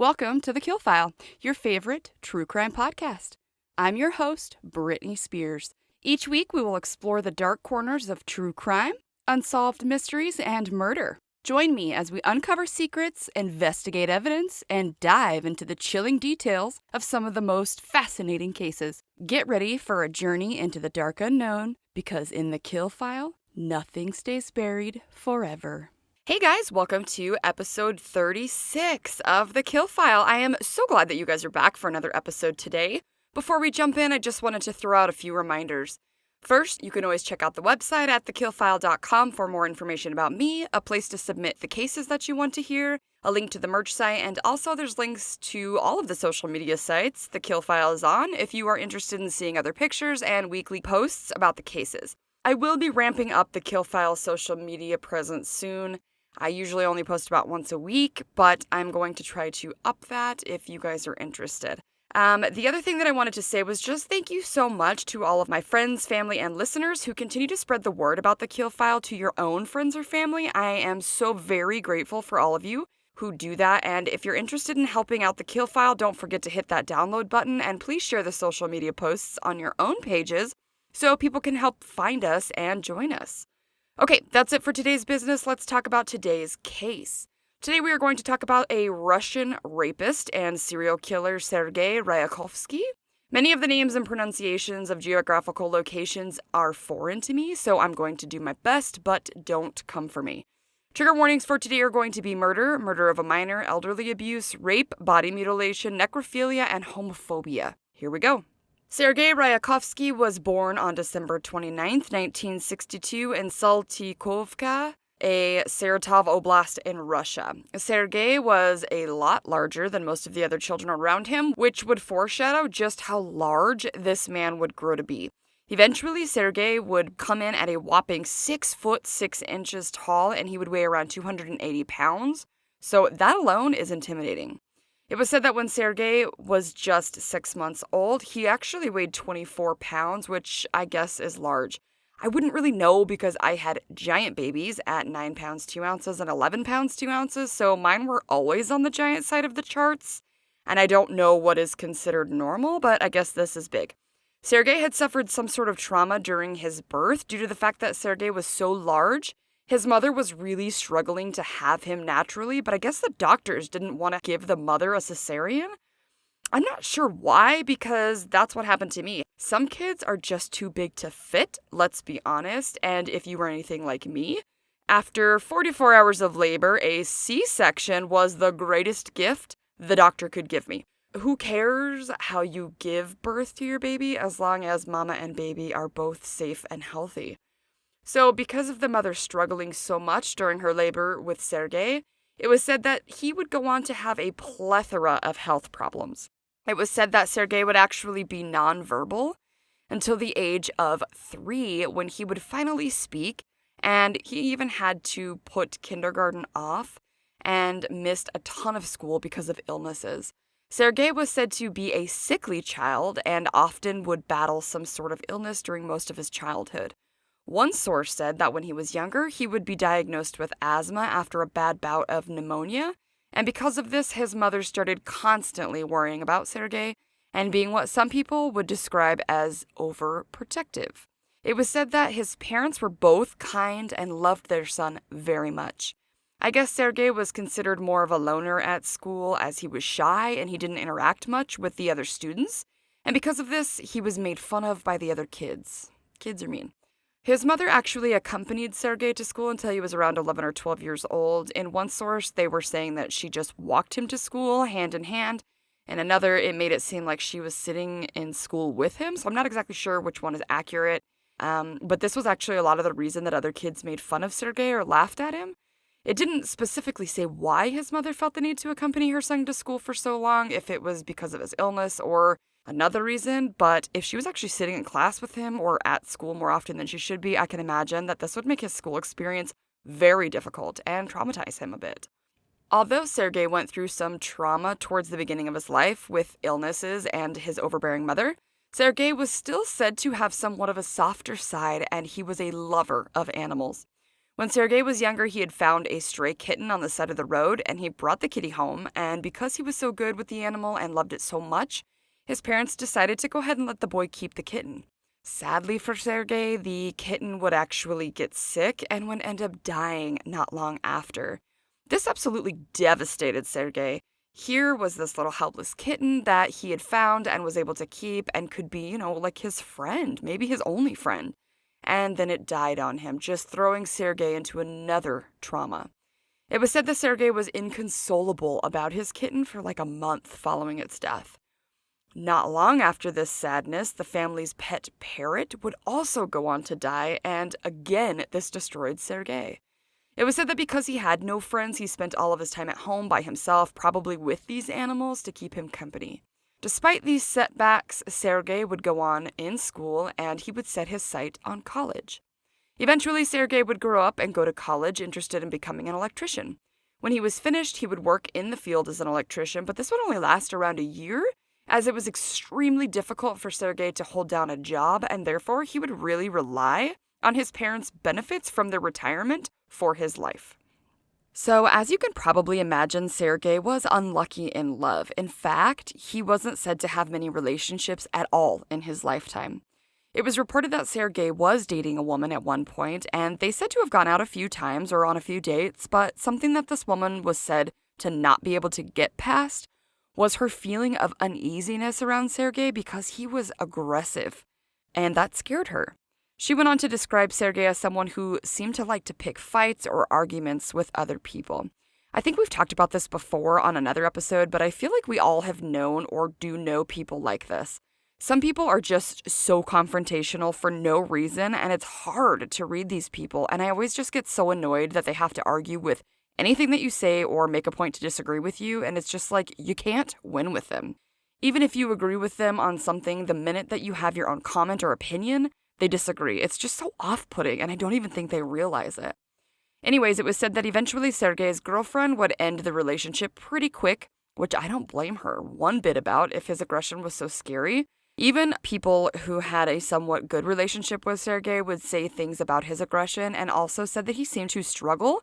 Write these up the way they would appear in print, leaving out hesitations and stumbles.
Welcome to The Kill File, your favorite true crime podcast. I'm your host, Brittany Spears. Each week, we will explore the dark corners of true crime, unsolved mysteries, and murder. Join me as we uncover secrets, investigate evidence, and dive into the chilling details of some of the most fascinating cases. Get ready for a journey into the dark unknown, because in The Kill File, nothing stays buried forever. Hey guys, welcome to episode 36 of The Kill File. I am so glad that you guys are back for another episode today. Before we jump in, I just wanted to throw out a few reminders. First, you can always check out the website at thekillfile.com for more information about me, a place to submit the cases that you want to hear, a link to the merch site, and also there's links to all of the social media sites The Kill File is on if you are interested in seeing other pictures and weekly posts about the cases. I will be ramping up the Kill File social media presence soon. I usually only post about once a week, but I'm going to try to up that if you guys are interested. The other thing that I wanted to say was just thank you so much to all of my friends, family, and listeners who continue to spread the word about the Kill File to your own friends or family. I am so very grateful for all of you who do that, and if you're interested in helping out the Kill File, don't forget to hit that download button, and please share the social media posts on your own pages so people can help find us and join us. Okay, that's it for today's business. Let's talk about today's case. Today we are going to talk about a Russian rapist and serial killer, Sergei Ryakhovsky. Many of the names and pronunciations of geographical locations are foreign to me, so I'm going to do my best, but don't come for me. Trigger warnings for today are going to be murder, murder of a minor, elderly abuse, rape, body mutilation, necrophilia, and homophobia. Here we go. Sergei Ryakhovsky was born on December 29, 1962 in Saltykovka, a Saratov Oblast in Russia. Sergei was a lot larger than most of the other children around him, which would foreshadow just how large this man would grow to be. Eventually, Sergei would come in at a whopping 6 foot 6 inches tall, and he would weigh around 280 pounds. So that alone is intimidating. It was said that when Sergei was just 6 months old, he actually weighed 24 pounds, which I guess is large. I wouldn't really know because I had giant babies at 9 pounds 2 ounces and 11 pounds 2 ounces, so mine were always on the giant side of the charts. And I don't know what is considered normal, but I guess this is big. Sergei had suffered some sort of trauma during his birth due to the fact that Sergei was so large. His mother was really struggling to have him naturally, but I guess the doctors didn't want to give the mother a cesarean. I'm not sure why, because that's what happened to me. Some kids are just too big to fit, let's be honest, and if you were anything like me, after 44 hours of labor, a C-section was the greatest gift the doctor could give me. Who cares how you give birth to your baby as long as mama and baby are both safe and healthy? So because of the mother struggling so much during her labor with Sergei, it was said that he would go on to have a plethora of health problems. It was said that Sergei would actually be nonverbal until the age of 3 when he would finally speak, and he even had to put kindergarten off and missed a ton of school because of illnesses. Sergei was said to be a sickly child and often would battle some sort of illness during most of his childhood. One source said that when he was younger, he would be diagnosed with asthma after a bad bout of pneumonia, and because of this, his mother started constantly worrying about Sergei and being what some people would describe as overprotective. It was said that his parents were both kind and loved their son very much. I guess Sergei was considered more of a loner at school as he was shy and he didn't interact much with the other students, and because of this, he was made fun of by the other kids. Kids are mean. His mother actually accompanied Sergei to school until he was around 11 or 12 years old. In one source, they were saying that she just walked him to school hand in hand. In another, it made it seem like she was sitting in school with him. So I'm not exactly sure which one is accurate. But this was actually a lot of the reason that other kids made fun of Sergei or laughed at him. It didn't specifically say why his mother felt the need to accompany her son to school for so long, if it was because of his illness or another reason, but if she was actually sitting in class with him or at school more often than she should be, I can imagine that this would make his school experience very difficult and traumatize him a bit. Although Sergei went through some trauma towards the beginning of his life with illnesses and his overbearing mother, Sergei was still said to have somewhat of a softer side, and he was a lover of animals. When Sergei was younger, he had found a stray kitten on the side of the road, and he brought the kitty home, and because he was so good with the animal and loved it so much, his parents decided to go ahead and let the boy keep the kitten. Sadly for Sergei, the kitten would actually get sick and would end up dying not long after. This absolutely devastated Sergei. Here was this little helpless kitten that he had found and was able to keep and could be, like his friend, maybe his only friend. And then it died on him, just throwing Sergei into another trauma. It was said that Sergei was inconsolable about his kitten for like a month following its death. Not long after this sadness, the family's pet parrot would also go on to die, and again, this destroyed Sergei. It was said that because he had no friends, he spent all of his time at home by himself, probably with these animals to keep him company. Despite these setbacks, Sergei would go on in school, and he would set his sight on college. Eventually, Sergei would grow up and go to college, interested in becoming an electrician. When he was finished, he would work in the field as an electrician, but this would only last around a year, as it was extremely difficult for Sergei to hold down a job, and therefore he would really rely on his parents' benefits from their retirement for his life. So, as you can probably imagine, Sergei was unlucky in love. In fact, he wasn't said to have many relationships at all in his lifetime. It was reported that Sergei was dating a woman at one point, and they said to have gone out a few times or on a few dates, but something that this woman was said to not be able to get past was her feeling of uneasiness around Sergei because he was aggressive, and that scared her. She went on to describe Sergei as someone who seemed to like to pick fights or arguments with other people. I think we've talked about this before on another episode, but I feel like we all have known or do know people like this. Some people are just so confrontational for no reason, and it's hard to read these people, and I always just get so annoyed that they have to argue with anything that you say or make a point to disagree with you, and it's just like, you can't win with them. Even if you agree with them on something, the minute that you have your own comment or opinion, they disagree. It's just so off-putting, and I don't even think they realize it. Anyways, it was said that eventually Sergei's girlfriend would end the relationship pretty quick, which I don't blame her one bit about if his aggression was so scary. Even people who had a somewhat good relationship with Sergei would say things about his aggression and also said that he seemed to struggle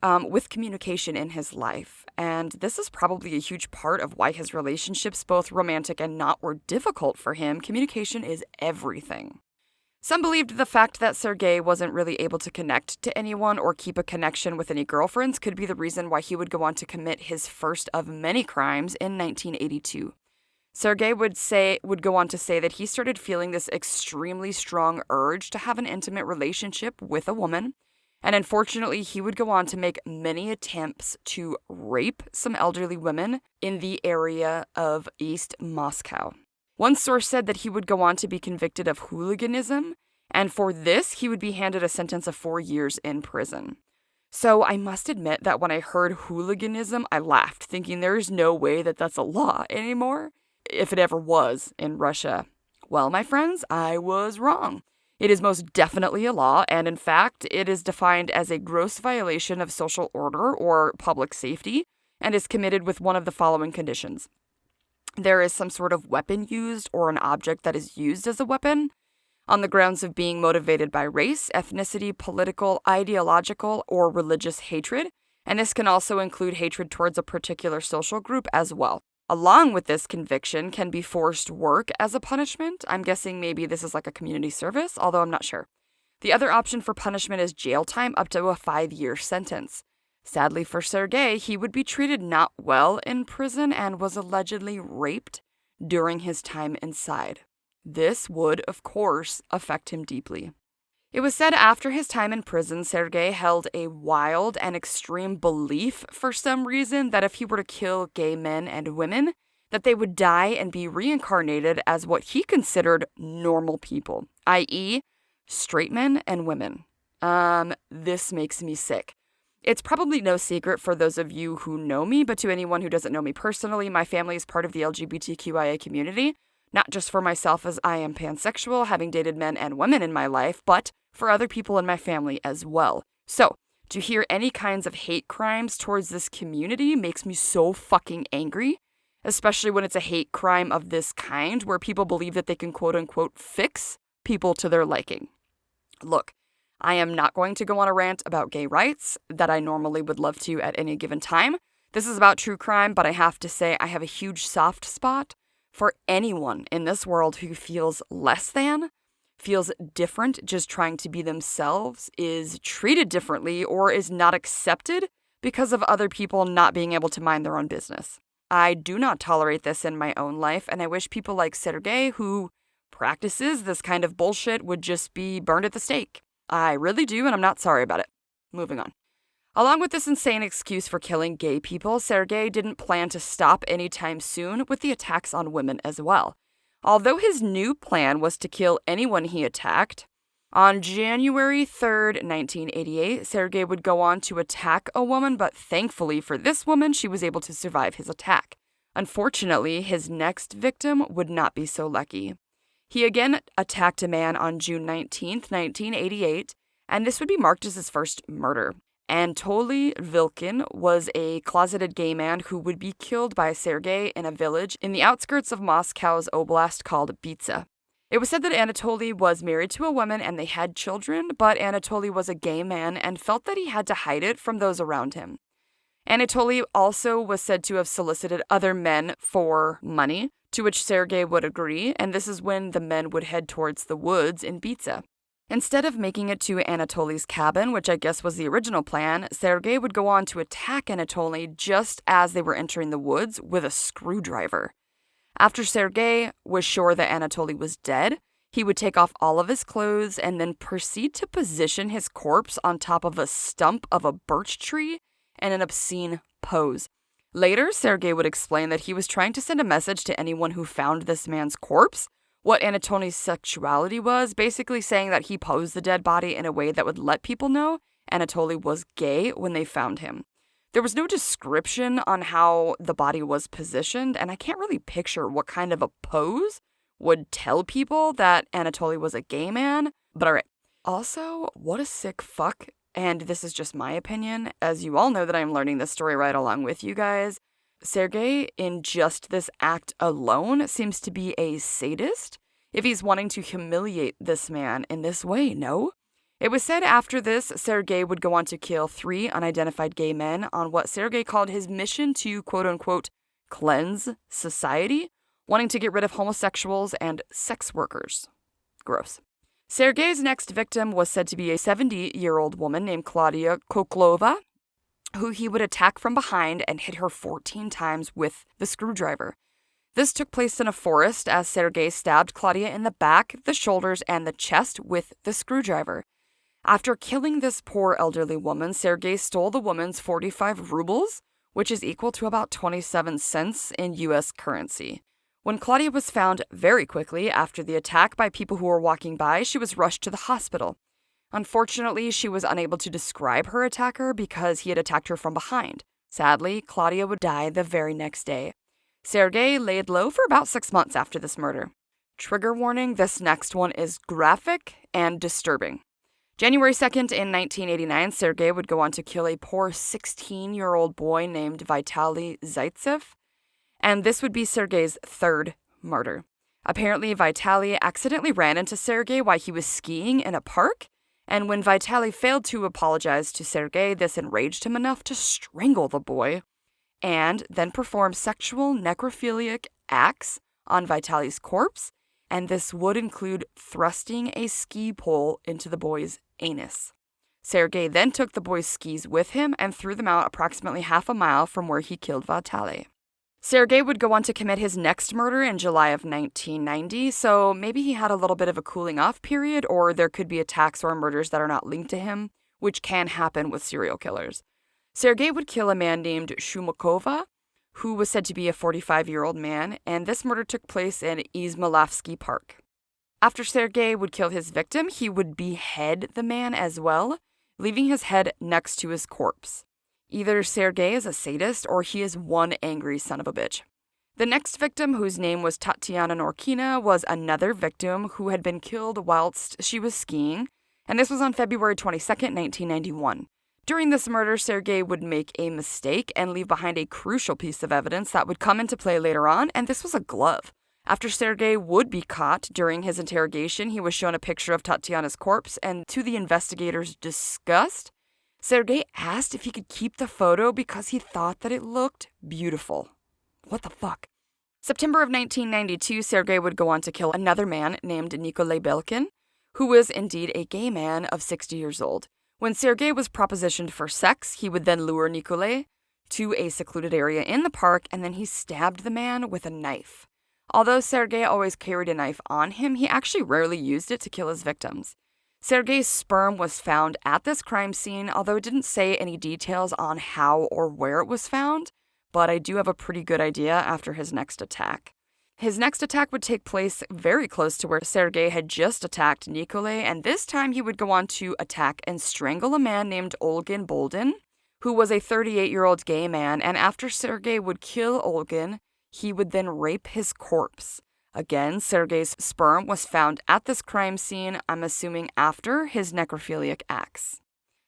with communication in his life. And this is probably a huge part of why his relationships, both romantic and not, were difficult for him. Communication is everything. Some believed the fact that Sergei wasn't really able to connect to anyone or keep a connection with any girlfriends could be the reason why he would go on to commit his first of many crimes in 1982. Sergei would go on to say that he started feeling this extremely strong urge to have an intimate relationship with a woman, and unfortunately he would go on to make many attempts to rape some elderly women in the area of East Moscow. One source said that he would go on to be convicted of hooliganism, and for this, he would be handed a sentence of 4 years in prison. So I must admit that when I heard hooliganism, I laughed, thinking there's no way that that's a law anymore, if it ever was in Russia. Well, my friends, I was wrong. It is most definitely a law, and in fact, it is defined as a gross violation of social order or public safety, and is committed with one of the following conditions. There is some sort of weapon used or an object that is used as a weapon on the grounds of being motivated by race, ethnicity, political, ideological, or religious hatred, and this can also include hatred towards a particular social group as well. Along with this conviction can be forced work as a punishment. I'm guessing maybe this is like a community service, although I'm not sure. The other option for punishment is jail time up to a 5-year sentence. Sadly for Sergei, he would be treated not well in prison and was allegedly raped during his time inside. This would, of course, affect him deeply. It was said after his time in prison, Sergei held a wild and extreme belief for some reason that if he were to kill gay men and women, that they would die and be reincarnated as what he considered normal people, i.e., straight men and women. This makes me sick. It's probably no secret for those of you who know me, but to anyone who doesn't know me personally, my family is part of the LGBTQIA community, not just for myself as I am pansexual, having dated men and women in my life, but for other people in my family as well. So, to hear any kinds of hate crimes towards this community makes me so fucking angry, especially when it's a hate crime of this kind where people believe that they can quote-unquote fix people to their liking. Look, I am not going to go on a rant about gay rights that I normally would love to at any given time. This is about true crime, but I have to say I have a huge soft spot for anyone in this world who feels less than, feels different just trying to be themselves, is treated differently, or is not accepted because of other people not being able to mind their own business. I do not tolerate this in my own life, and I wish people like Sergei, who practices this kind of bullshit, would just be burned at the stake. I really do, and I'm not sorry about it. Moving on. Along with this insane excuse for killing gay people, Sergei didn't plan to stop anytime soon with the attacks on women as well. Although his new plan was to kill anyone he attacked, on January 3rd, 1988, Sergei would go on to attack a woman, but thankfully for this woman, she was able to survive his attack. Unfortunately, his next victim would not be so lucky. He again attacked a man on June 19th, 1988, and this would be marked as his first murder. Anatoly Vilkin was a closeted gay man who would be killed by Sergei in a village in the outskirts of Moscow's oblast called Bitsa. It was said that Anatoly was married to a woman and they had children, but Anatoly was a gay man and felt that he had to hide it from those around him. Anatoly also was said to have solicited other men for money, to which Sergei would agree, and this is when the men would head towards the woods in Bitsa. Instead of making it to Anatoly's cabin, which I guess was the original plan, Sergei would go on to attack Anatoly just as they were entering the woods with a screwdriver. After Sergei was sure that Anatoly was dead, he would take off all of his clothes and then proceed to position his corpse on top of a stump of a birch tree in an obscene pose. Later, Sergei would explain that he was trying to send a message to anyone who found this man's corpse, what Anatoly's sexuality was, basically saying that he posed the dead body in a way that would let people know Anatoly was gay when they found him. There was no description on how the body was positioned, and I can't really picture what kind of a pose would tell people that Anatoly was a gay man, but alright. Also, what a sick fuck. And this is just my opinion, as you all know that I'm learning this story right along with you guys. Sergei, in just this act alone, seems to be a sadist if he's wanting to humiliate this man in this way, no? It was said after this, Sergei would go on to kill 3 unidentified gay men on what Sergei called his mission to quote-unquote cleanse society, wanting to get rid of homosexuals and sex workers. Gross. Sergei's next victim was said to be a 70-year-old woman named Claudia Koklova, who he would attack from behind and hit her 14 times with the screwdriver. This took place in a forest as Sergei stabbed Claudia in the back, the shoulders, and the chest with the screwdriver. After killing this poor elderly woman, Sergei stole the woman's 45 rubles, which is equal to about 27 cents in U.S. currency. When Claudia was found very quickly after the attack by people who were walking by, she was rushed to the hospital. Unfortunately, she was unable to describe her attacker because he had attacked her from behind. Sadly, Claudia would die the very next day. Sergei laid low for about 6 months after this murder. Trigger warning, this next one is graphic and disturbing. January 2nd in 1989, Sergei would go on to kill a poor 16-year-old boy named Vitaly Zaitsev, and this would be Sergei's 3rd murder. Apparently, Vitaly accidentally ran into Sergei while he was skiing in a park, and when Vitaly failed to apologize to Sergei, this enraged him enough to strangle the boy and then perform sexual necrophiliac acts on Vitaly's corpse, and this would include thrusting a ski pole into the boy's anus. Sergei then took the boy's skis with him and threw them out approximately half a mile from where he killed Vitaly. Sergei would go on to commit his next murder in July of 1990, so maybe he had a little bit of a cooling off period, or there could be attacks or murders that are not linked to him, which can happen with serial killers. Sergei would kill a man named Shumakova, who was said to be a 45-year-old man, and this murder took place in Izmailov Park. After Sergei would kill his victim, he would behead the man as well, leaving his head next to his corpse. Either Sergei is a sadist or he is one angry son of a bitch. The next victim, whose name was Tatiana Norkina, was another victim who had been killed whilst she was skiing, and this was on February 22nd, 1991. During this murder, Sergei would make a mistake and leave behind a crucial piece of evidence that would come into play later on, and this was a glove. After Sergei would be caught during his interrogation, he was shown a picture of Tatiana's corpse, and to the investigators' disgust, Sergei asked if he could keep the photo because he thought that it looked beautiful. What the fuck? September of 1992, Sergei would go on to kill another man named Nikolai Belkin, who was indeed a gay man of 60 years old. When Sergei was propositioned for sex, he would then lure Nikolai to a secluded area in the park, and then he stabbed the man with a knife. Although Sergei always carried a knife on him, he actually rarely used it to kill his victims. Sergei's sperm was found at this crime scene, although it didn't say any details on how or where it was found, but I do have a pretty good idea after his next attack. His next attack would take place very close to where Sergei had just attacked Nikolai, and this time he would go on to attack and strangle a man named Olgin Boldin, who was a 38-year-old gay man, and after Sergei would kill Olgin, he would then rape his corpse. Again, Sergei's sperm was found at this crime scene, I'm assuming after his necrophiliac acts.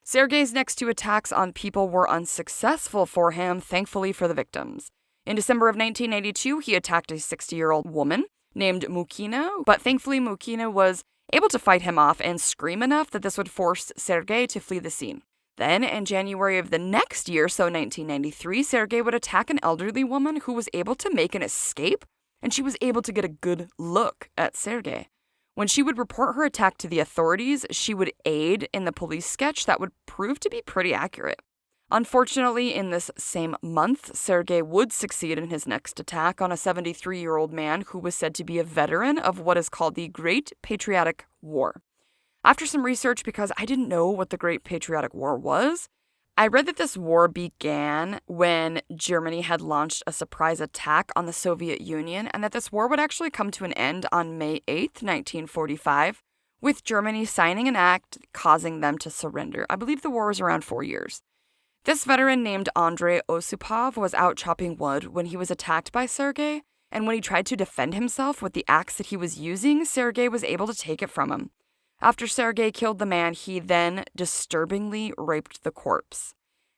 Sergei's next two attacks on people were unsuccessful for him, thankfully for the victims. In December of 1982, he attacked a 60-year-old woman named Mukina, but thankfully Mukina was able to fight him off and scream enough that this would force Sergei to flee the scene. Then, in January of the next year, so 1993, Sergei would attack an elderly woman who was able to make an escape, and she was able to get a good look at Sergei. When she would report her attack to the authorities, she would aid in the police sketch that would prove to be pretty accurate. Unfortunately, in this same month, Sergei would succeed in his next attack on a 73-year-old man who was said to be a veteran of what is called the Great Patriotic War. After some research, because I didn't know what the Great Patriotic War was, I read that this war began when Germany had launched a surprise attack on the Soviet Union, and that this war would actually come to an end on May 8th, 1945, with Germany signing an act causing them to surrender. I believe the war was around 4 years. This veteran named Andrei Osipov was out chopping wood when he was attacked by Sergei, and when he tried to defend himself with the axe that he was using, Sergei was able to take it from him. After Sergei killed the man, he then disturbingly raped the corpse.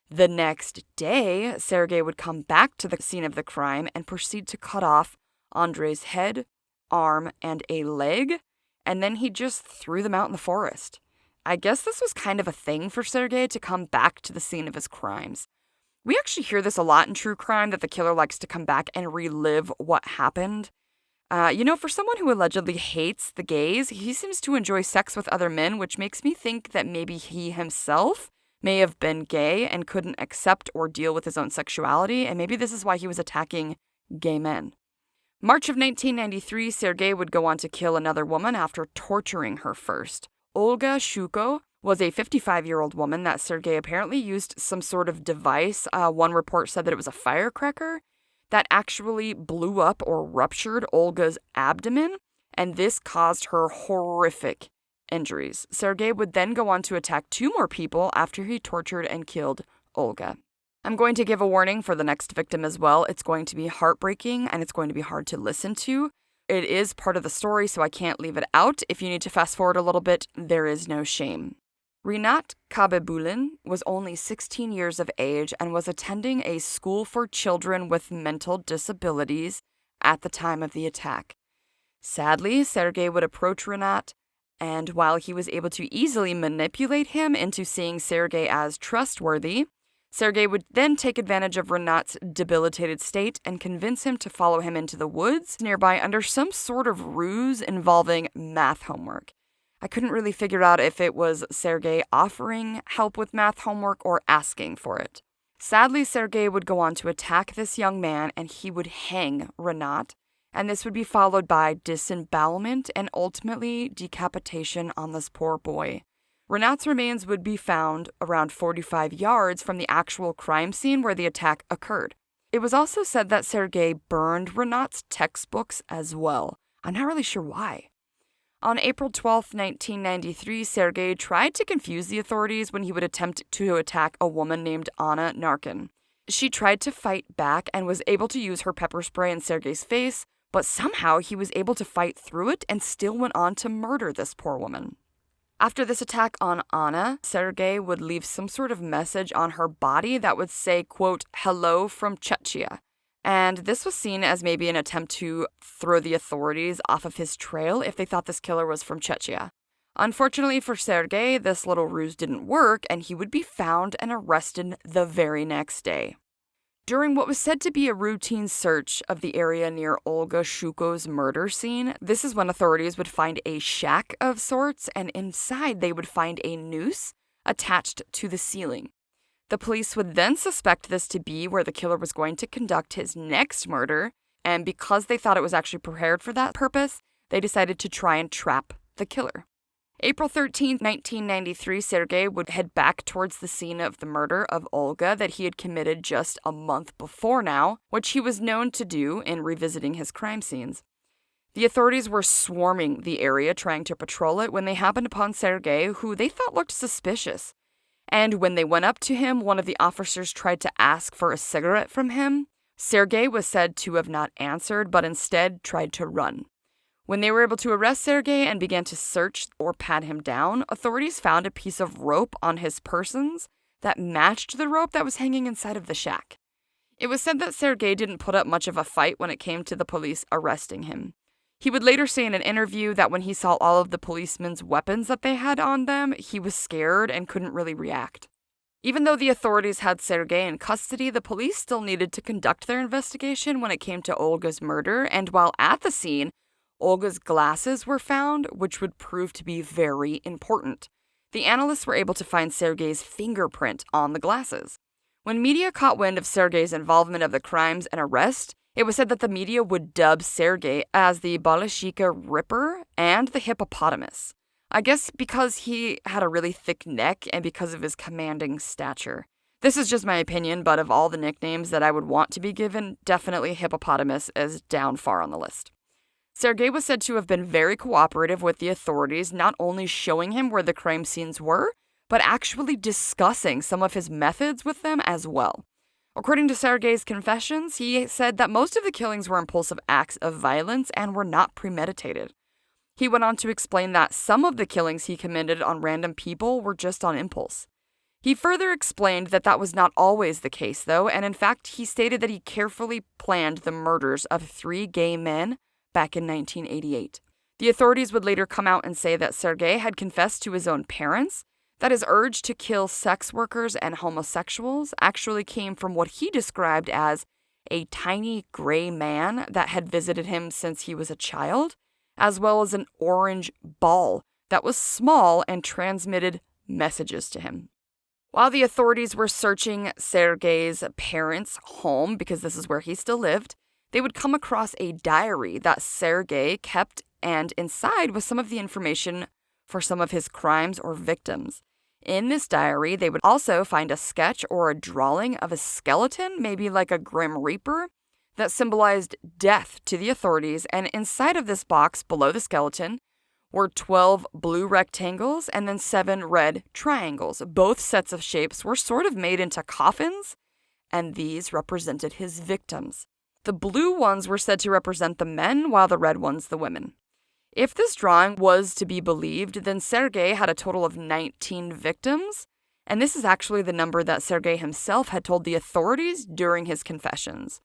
The next day, Sergei would come back to the scene of the crime and proceed to cut off Andrei's head, arm, and a leg, and then he just threw them out in the forest. I guess this was kind of a thing for Sergei to come back to the scene of his crimes. We actually hear this a lot in true crime, that the killer likes to come back and relive what happened. For someone who allegedly hates the gays, he seems to enjoy sex with other men, which makes me think that maybe he himself may have been gay and couldn't accept or deal with his own sexuality, and maybe this is why he was attacking gay men. March of 1993, Sergei would go on to kill another woman after torturing her first. Olga Shuko was a 55-year-old woman that Sergei apparently used some sort of device. One report said that it was a firecracker that actually blew up or ruptured Olga's abdomen, and this caused her horrific injuries. Sergei would then go on to attack 2 more people after he tortured and killed Olga. I'm going to give a warning for the next victim as well. It's going to be heartbreaking, and it's going to be hard to listen to. It is part of the story, so I can't leave it out. If you need to fast forward a little bit, there is no shame. Rinat Kabebulin was only 16 years of age and was attending a school for children with mental disabilities at the time of the attack. Sadly, Sergei would approach Rinat, and while he was able to easily manipulate him into seeing Sergei as trustworthy, Sergei would then take advantage of Rinat's debilitated state and convince him to follow him into the woods nearby under some sort of ruse involving math homework. I couldn't really figure out if it was Sergei offering help with math homework or asking for it. Sadly, Sergei would go on to attack this young man, and he would hang Rinat, and this would be followed by disembowelment and ultimately decapitation on this poor boy. Rinat's remains would be found around 45 yards from the actual crime scene where the attack occurred. It was also said that Sergei burned Rinat's textbooks as well. I'm not really sure why. On April 12, 1993, Sergei tried to confuse the authorities when he would attempt to attack a woman named Anna Narkin. She tried to fight back and was able to use her pepper spray in Sergei's face, but somehow he was able to fight through it and still went on to murder this poor woman. After this attack on Anna, Sergei would leave some sort of message on her body that would say, quote, "Hello from Chechnya." And this was seen as maybe an attempt to throw the authorities off of his trail if they thought this killer was from Chechnya. Unfortunately for Sergei, this little ruse didn't work, and he would be found and arrested the very next day. During what was said to be a routine search of the area near Olga Shuko's murder scene, this is when authorities would find a shack of sorts, and inside they would find a noose attached to the ceiling. The police would then suspect this to be where the killer was going to conduct his next murder, and because they thought it was actually prepared for that purpose, they decided to try and trap the killer. April 13, 1993, Sergei would head back towards the scene of the murder of Olga that he had committed just a month before now, which he was known to do in revisiting his crime scenes. The authorities were swarming the area trying to patrol it when they happened upon Sergei, who they thought looked suspicious. And when they went up to him, one of the officers tried to ask for a cigarette from him. Sergei was said to have not answered, but instead tried to run. When they were able to arrest Sergei and began to search or pat him down, authorities found a piece of rope on his persons that matched the rope that was hanging inside of the shack. It was said that Sergei didn't put up much of a fight when it came to the police arresting him. He would later say in an interview that when he saw all of the policemen's weapons that they had on them, he was scared and couldn't really react. Even though the authorities had Sergei in custody, the police still needed to conduct their investigation when it came to Olga's murder, and while at the scene, Olga's glasses were found, which would prove to be very important. The analysts were able to find Sergei's fingerprint on the glasses. When media caught wind of Sergei's involvement of the crimes and arrest, it was said that the media would dub Sergei as the Balashika Ripper and the Hippopotamus. I guess because he had a really thick neck and because of his commanding stature. This is just my opinion, but of all the nicknames that I would want to be given, definitely Hippopotamus is down far on the list. Sergei was said to have been very cooperative with the authorities, not only showing him where the crime scenes were, but actually discussing some of his methods with them as well. According to Sergei's confessions, he said that most of the killings were impulsive acts of violence and were not premeditated. He went on to explain that some of the killings he committed on random people were just on impulse. He further explained that that was not always the case, though, and in fact, he stated that he carefully planned the murders of 3 gay men back in 1988. The authorities would later come out and say that Sergei had confessed to his own parents that his urge to kill sex workers and homosexuals actually came from what he described as a tiny gray man that had visited him since he was a child, as well as an orange ball that was small and transmitted messages to him. While the authorities were searching Sergei's parents' home, because this is where he still lived, they would come across a diary that Sergei kept, and inside was some of the information for some of his crimes or victims. In this diary, they would also find a sketch or a drawing of a skeleton, maybe like a Grim Reaper, that symbolized death to the authorities, and inside of this box, below the skeleton, were 12 blue rectangles and then 7 red triangles. Both sets of shapes were sort of made into coffins, and these represented his victims. The blue ones were said to represent the men, while the red ones the women. If this drawing was to be believed, then Sergei had a total of 19 victims, and this is actually the number that Sergei himself had told the authorities during his confessions.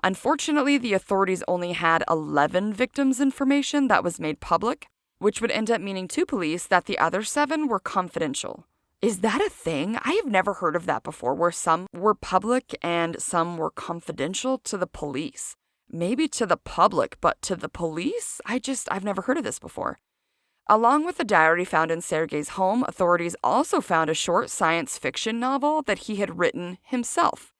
Unfortunately, the authorities only had 11 victims' information that was made public, which would end up meaning to police that the other 7 were confidential. Is that a thing? I have never heard of that before, where some were public and some were confidential to the police. Maybe to the public, but to the police? I've never heard of this before. Along with the diary found in Sergei's home, authorities also found a short science fiction novel that he had written himself.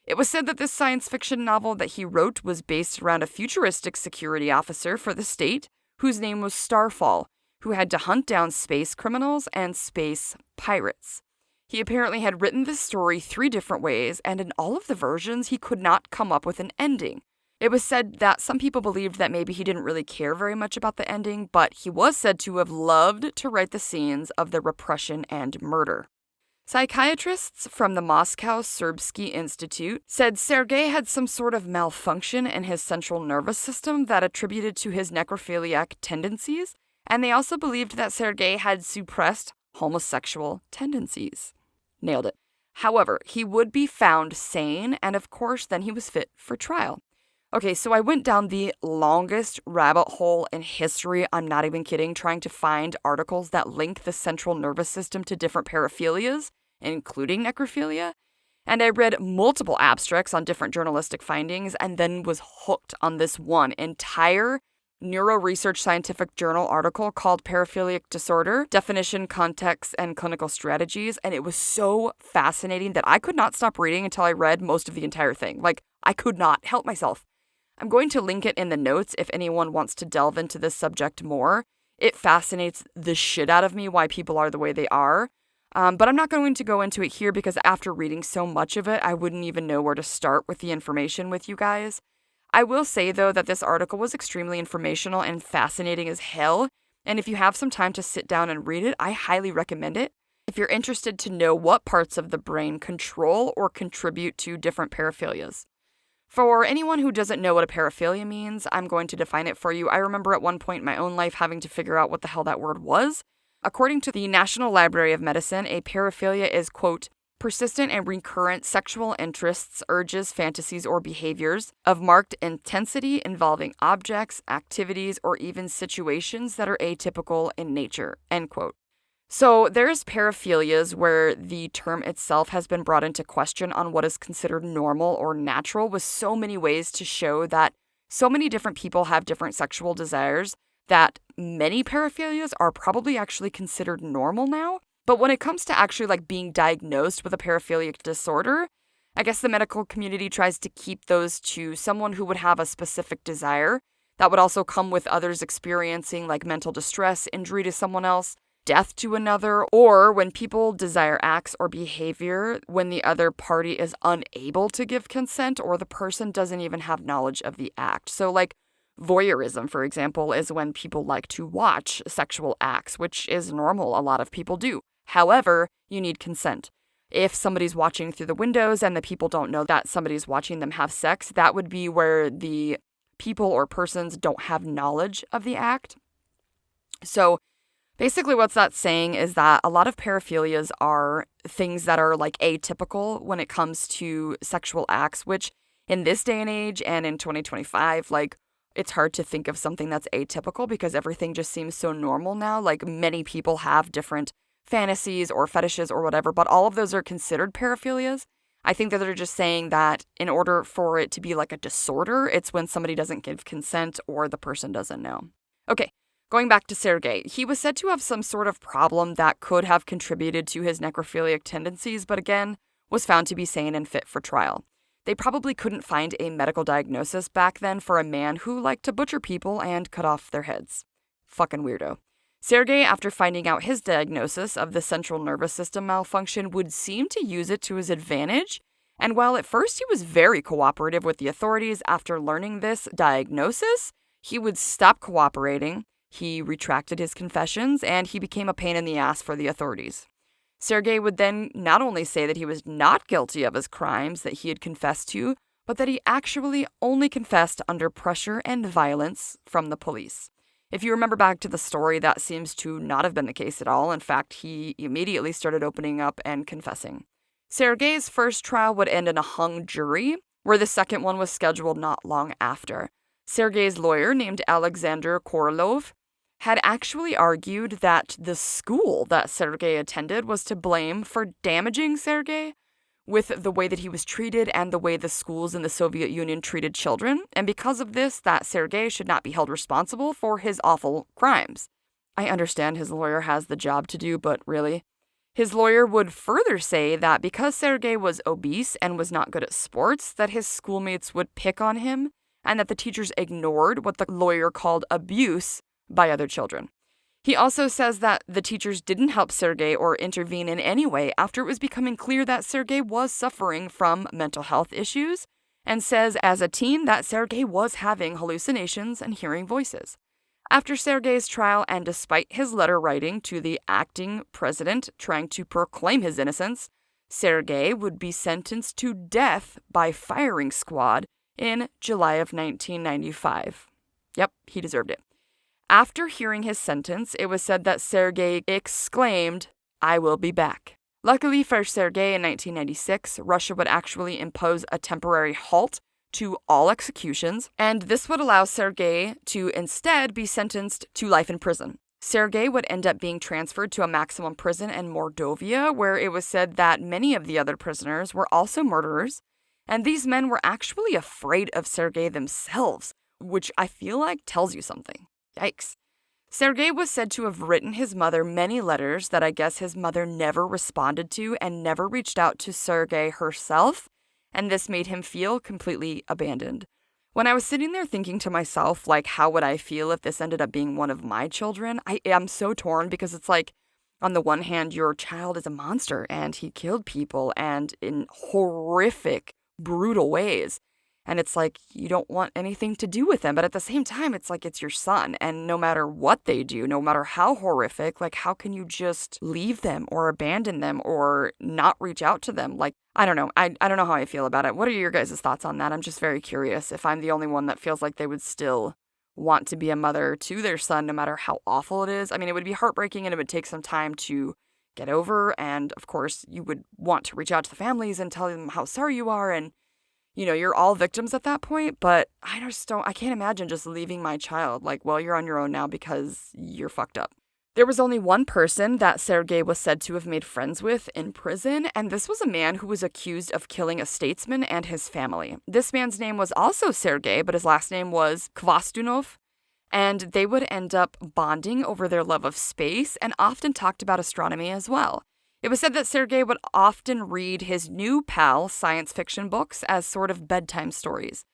It was said that this science fiction novel that he wrote was based around a futuristic security officer for the state, whose name was Starfall, who had to hunt down space criminals and space pirates. He apparently had written this story 3 different ways, and in all of the versions, he could not come up with an ending. It was said that some people believed that maybe he didn't really care very much about the ending, but he was said to have loved to write the scenes of the repression and murder. Psychiatrists from the Moscow Serbsky Institute said Sergei had some sort of malfunction in his central nervous system that attributed to his necrophiliac tendencies, and they also believed that Sergei had suppressed homosexual tendencies. Nailed it. However, he would be found sane, and of course, then he was fit for trial. Okay, so I went down the longest rabbit hole in history, I'm not even kidding, trying to find articles that link the central nervous system to different paraphilias, including necrophilia. And I read multiple abstracts on different journalistic findings and then was hooked on this one entire Neuro Research Scientific Journal article called Paraphilic Disorder, Definition, Context, and Clinical Strategies. And it was so fascinating that I could not stop reading until I read most of the entire thing. Like, I could not help myself. I'm going to link it in the notes if anyone wants to delve into this subject more. It fascinates the shit out of me why people are the way they are. But I'm not going to go into it here because after reading so much of it, I wouldn't even know where to start with the information with you guys. I will say, though, that this article was extremely informational and fascinating as hell, and if you have some time to sit down and read it, I highly recommend it. If you're interested to know what parts of the brain control or contribute to different paraphilias. For anyone who doesn't know what a paraphilia means, I'm going to define it for you. I remember at one point in my own life having to figure out what the hell that word was. According to the National Library of Medicine, a paraphilia is, quote, persistent and recurrent sexual interests, urges, fantasies, or behaviors of marked intensity involving objects, activities, or even situations that are atypical in nature, end quote. So there's paraphilias where the term itself has been brought into question on what is considered normal or natural, with so many ways to show that so many different people have different sexual desires that many paraphilias are probably actually considered normal now. But when it comes to actually like being diagnosed with a paraphilic disorder, I guess the medical community tries to keep those to someone who would have a specific desire that would also come with others experiencing like mental distress, injury to someone else, death to another, or when people desire acts or behavior when the other party is unable to give consent or the person doesn't even have knowledge of the act. So like voyeurism, for example, is when people like to watch sexual acts, which is normal. A lot of people do. However, you need consent. If somebody's watching through the windows and the people don't know that somebody's watching them have sex, that would be where the people or persons don't have knowledge of the act. So basically what's that saying is that a lot of paraphilias are things that are like atypical when it comes to sexual acts, which in this day and age and in 2025, like it's hard to think of something that's atypical because everything just seems so normal now. Like many people have different fantasies or fetishes or whatever, but all of those are considered paraphilias. I think that they're just saying that in order for it to be like a disorder, it's when somebody doesn't give consent or the person doesn't know. Okay, going back to Sergei, he was said to have some sort of problem that could have contributed to his necrophiliac tendencies, but again, was found to be sane and fit for trial. They probably couldn't find a medical diagnosis back then for a man who liked to butcher people and cut off their heads. Fucking weirdo. Sergei, after finding out his diagnosis of the central nervous system malfunction, would seem to use it to his advantage. And while at first he was very cooperative with the authorities, after learning this diagnosis, he would stop cooperating, he retracted his confessions, and he became a pain in the ass for the authorities. Sergei would then not only say that he was not guilty of his crimes that he had confessed to, but that he actually only confessed under pressure and violence from the police. If you remember back to the story, that seems to not have been the case at all. In fact, he immediately started opening up and confessing. Sergei's first trial would end in a hung jury, where the second one was scheduled not long after. Sergei's lawyer, named Alexander Korolov, had actually argued that the school that Sergei attended was to blame for damaging Sergei with the way that he was treated and the way the schools in the Soviet Union treated children, and because of this, that Sergei should not be held responsible for his awful crimes. I understand his lawyer has the job to do, but really? His lawyer would further say that because Sergei was obese and was not good at sports, that his schoolmates would pick on him, and that the teachers ignored what the lawyer called abuse by other children. He also says that the teachers didn't help Sergei or intervene in any way after it was becoming clear that Sergei was suffering from mental health issues, and says as a teen that Sergei was having hallucinations and hearing voices. After Sergei's trial, and despite his letter writing to the acting president trying to proclaim his innocence, Sergei would be sentenced to death by firing squad in July of 1995. Yep, he deserved it. After hearing his sentence, it was said that Sergei exclaimed, "I will be back," Luckily for Sergei, in 1996, Russia would actually impose a temporary halt to all executions, and this would allow Sergei to instead be sentenced to life in prison. Sergei would end up being transferred to a maximum prison in Mordovia, where it was said that many of the other prisoners were also murderers, and these men were actually afraid of Sergei themselves, which I feel like tells you something. Yikes. Sergei was said to have written his mother many letters that I guess his mother never responded to and never reached out to Sergei herself, and this made him feel completely abandoned. When I was sitting there thinking to myself, like, how would I feel if this ended up being one of my children? I am so torn because it's like, on the one hand, your child is a monster and he killed people and in horrific, brutal ways. And it's like, you don't want anything to do with them. But at the same time, it's like, it's your son. And no matter what they do, no matter how horrific, like, how can you just leave them or abandon them or not reach out to them? Like, I don't know. I don't know how I feel about it. What are your guys' thoughts on that? I'm just very curious if I'm the only one that feels like they would still want to be a mother to their son, no matter how awful it is. I mean, it would be heartbreaking and it would take some time to get over. And of course, you would want to reach out to the families and tell them how sorry you are. And you're all victims at that point, but I can't imagine just leaving my child like, well, you're on your own now because you're fucked up. There was only one person that Sergei was said to have made friends with in prison, and this was a man who was accused of killing a statesman and his family. This man's name was also Sergei, but his last name was Kvastunov, and they would end up bonding over their love of space and often talked about astronomy as well. It was said that Sergei would often read his new pal science fiction books as sort of bedtime stories.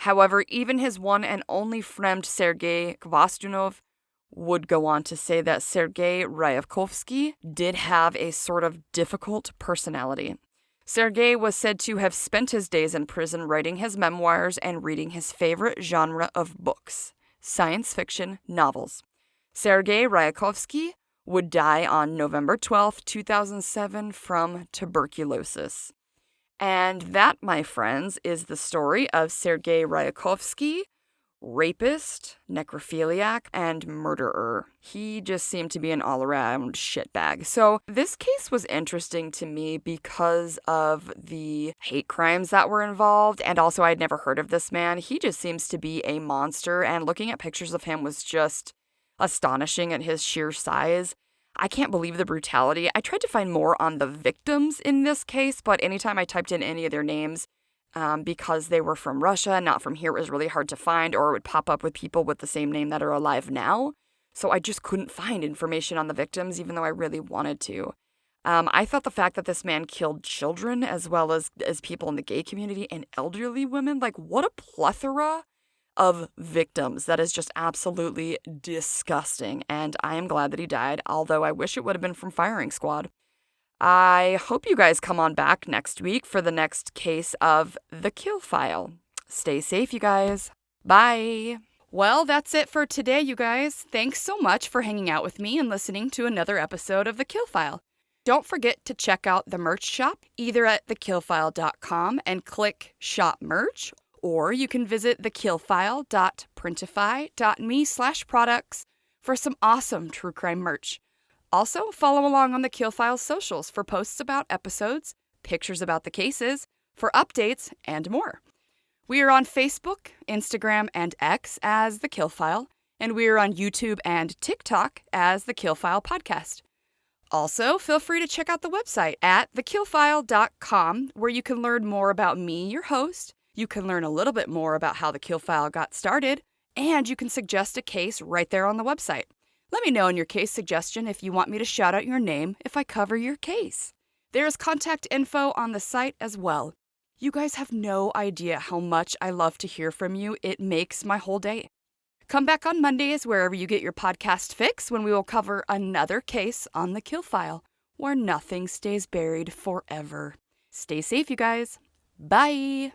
However, even his one and only friend Sergei Kvastunov would go on to say that Sergei Ryakhovsky did have a sort of difficult personality. Sergei was said to have spent his days in prison writing his memoirs and reading his favorite genre of books, science fiction novels. Sergei Ryakhovsky would die on November 12th, 2007 from tuberculosis. And that, my friends, is the story of Sergei Ryakhovsky, rapist, necrophiliac, and murderer. He just seemed to be an all-around shitbag. So this case was interesting to me because of the hate crimes that were involved, and also I'd never heard of this man. He just seems to be a monster, and looking at pictures of him was just astonishing at his sheer size. I can't believe the brutality. I tried to find more on the victims in this case, but anytime I typed in any of their names, because they were from Russia, not from here, it was really hard to find, or it would pop up with people with the same name that are alive now. So I just couldn't find information on the victims, even though I really wanted to. I thought the fact that this man killed children as well as people in the gay community and elderly women, like, what a plethora of victims. That is just absolutely disgusting. And I am glad that he died, although I wish it would have been from firing squad. I hope you guys come on back next week for the next case of The Kill File. Stay safe, you guys. Bye. Well, that's it for today, you guys. Thanks so much for hanging out with me and listening to another episode of The Kill File. Don't forget to check out the merch shop, either at thekillfile.com and click Shop Merch, or you can visit thekillfile.printify.me/products for some awesome true crime merch. Also, follow along on the Kill File's socials for posts about episodes, pictures about the cases, for updates, and more. We are on Facebook, Instagram, and X as The Kill File, and we are on YouTube and TikTok as The Kill File Podcast. Also, feel free to check out the website at thekillfile.com, where you can learn more about me, your host. You can learn a little bit more about how The Kill File got started, and you can suggest a case right there on the website. Let me know in your case suggestion if you want me to shout out your name if I cover your case. There is contact info on the site as well. You guys have no idea how much I love to hear from you. It makes my whole day. Come back on Mondays wherever you get your podcast fix when we will cover another case on The Kill File, where nothing stays buried forever. Stay safe, you guys. Bye.